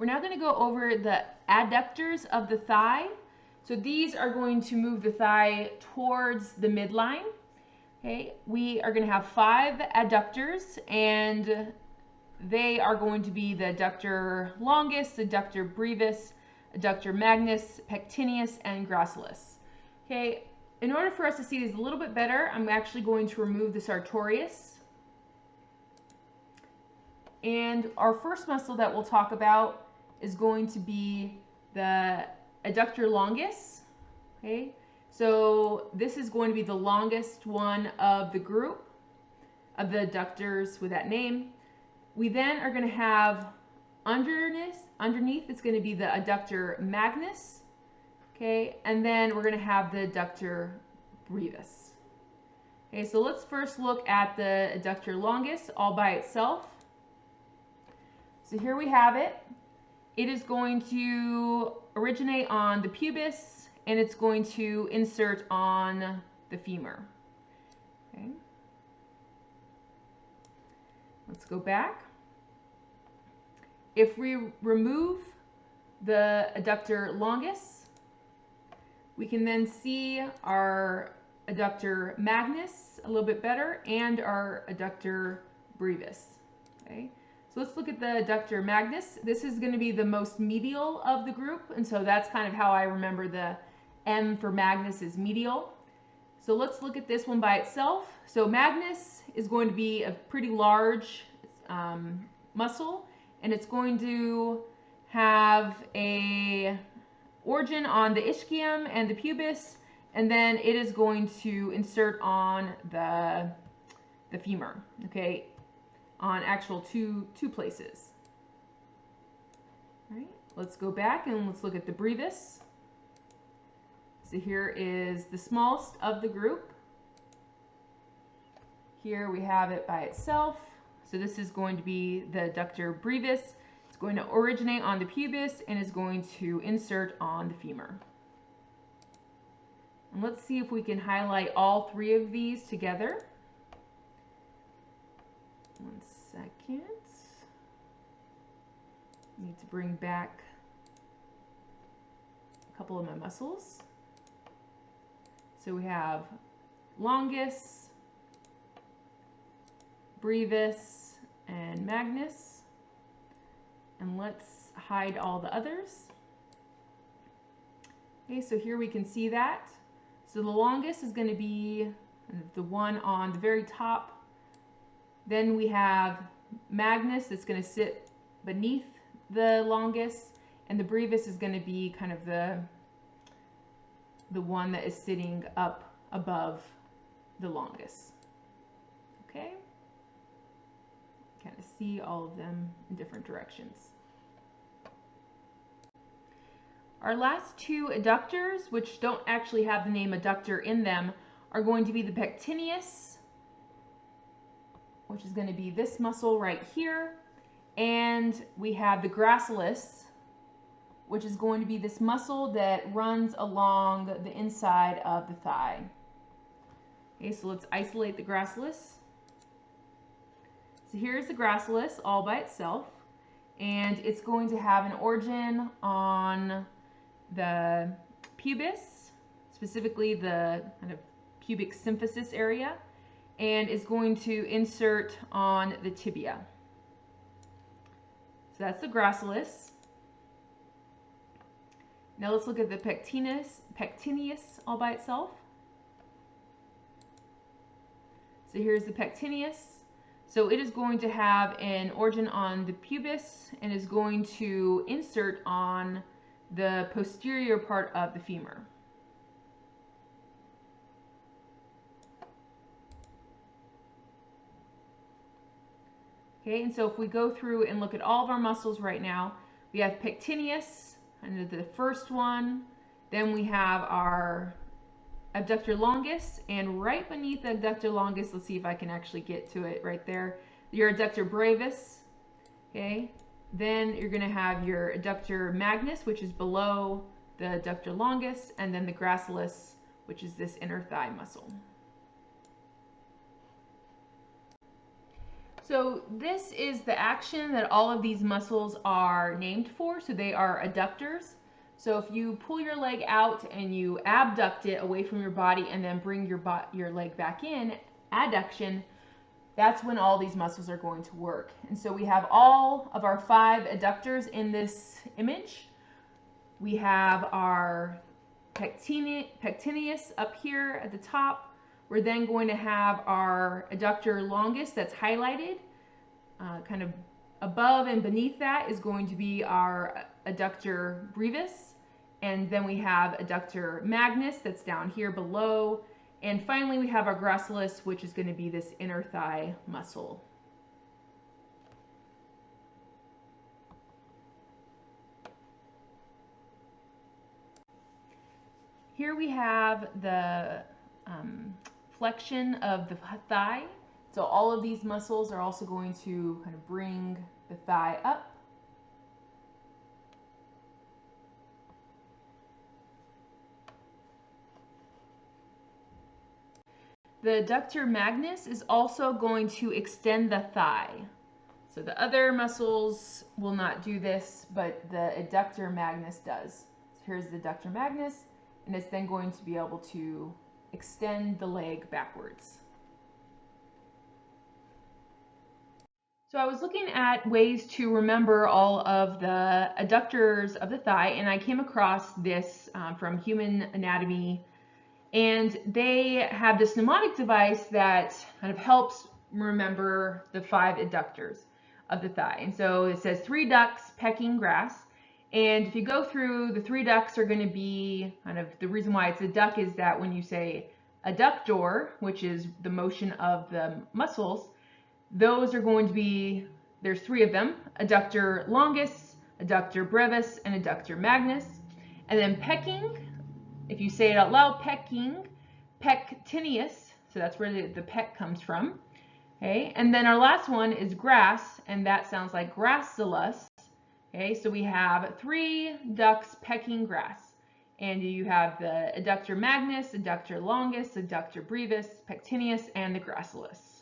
We're now going to go over the adductors of the thigh. So these are going to move the thigh towards the midline. Okay, we are going to have 5 adductors, and they are going to be the adductor longus, adductor brevis, adductor magnus, pectineus, and gracilis. Okay, in order for us to see these a little bit better, I'm actually going to remove the sartorius. And our first muscle that we'll talk about is going to be the adductor longus. Okay, so this is going to be the longest one of the group of the adductors with that name. We then are going to have underneath it's going to be the adductor magnus. Okay, and then we're going to have the adductor brevis. Okay, so let's first look at the adductor longus all by itself. So here we have it. It is going to originate on the pubis, and it's going to insert on the femur. Okay. Let's go back. If we remove the adductor longus, we can then see our adductor magnus a little bit better and our adductor brevis. Okay. So let's look at the adductor magnus. This is going to be the most medial of the group, and so that's kind of how I remember the M for magnus is medial. So let's look at this one by itself. So magnus is going to be a pretty large muscle, and it's going to have a origin on the ischium and the pubis, and then it is going to insert on the femur. Okay, on actual two places. All right, let's go back and let's look at the brevis. So here is the smallest of the group. Here we have it by itself. So this is going to be the adductor brevis. It's going to originate on the pubis and is going to insert on the femur. And let's see if we can highlight all 3 of these together. One second. Need to bring back a couple of my muscles. So we have longus, brevis, and magnus. And let's hide all the others. Okay, so here we can see that. So the longus is going to be the one on the very top. Then we have magnus that's going to sit beneath the longus, and the brevis is going to be kind of the one that is sitting up above the longus. Okay? Kind of see all of them in different directions. Our last 2 adductors, which don't actually have the name adductor in them, are going to be the pectineus, which is going to be this muscle right here, and we have the gracilis, which is going to be this muscle that runs along the inside of the thigh. Okay, so let's isolate the gracilis. So here's the gracilis all by itself, and it's going to have an origin on the pubis, specifically the kind of pubic symphysis area, and is going to insert on the tibia. So that's the gracilis. Now let's look at the pectineus all by itself. So here's the pectineus. So it is going to have an origin on the pubis and is going to insert on the posterior part of the femur. Okay, and so if we go through and look at all of our muscles right now, we have pectineus, and the first one, then we have our adductor longus, and right beneath the adductor longus, let's see if I can actually get to it right there, your adductor brevis. Okay, then you're going to have your adductor magnus, which is below the adductor longus, and then the gracilis, which is this inner thigh muscle. So this is the action that all of these muscles are named for. So they are adductors. So if you pull your leg out and you abduct it away from your body and then bring your leg back in, adduction, that's when all these muscles are going to work. And so we have all of our 5 adductors in this image. We have our pectineus up here at the top. We're then going to have our adductor longus that's highlighted. Kind of above and beneath that is going to be our adductor brevis. And then we have adductor magnus that's down here below. And finally we have our gracilis, which is going to be this inner thigh muscle. Here we have the flexion of the thigh. So all of these muscles are also going to kind of bring the thigh up. The adductor magnus is also going to extend the thigh. So the other muscles will not do this, but the adductor magnus does. So here's the adductor magnus, and it's then going to be able to extend the leg backwards. So I was looking at ways to remember all of the adductors of the thigh, and I came across this from Human Anatomy. And they have this mnemonic device that kind of helps remember the 5 adductors of the thigh. And so it says 3 ducks pecking grass. And if you go through, the 3 ducks are going to be kind of, the reason why it's a duck is that when you say adductor, which is the motion of the muscles, those are going to be, there's 3 of them, adductor longus, adductor brevis, and adductor magnus. And then pecking, if you say it out loud, pecking, pectineus, so that's where the peck comes from. Okay, and then our last one is grass, and that sounds like gracilis. Okay, so we have 3 ducks pecking grass, and you have the adductor magnus, adductor longus, adductor brevis, pectineus, and the gracilis.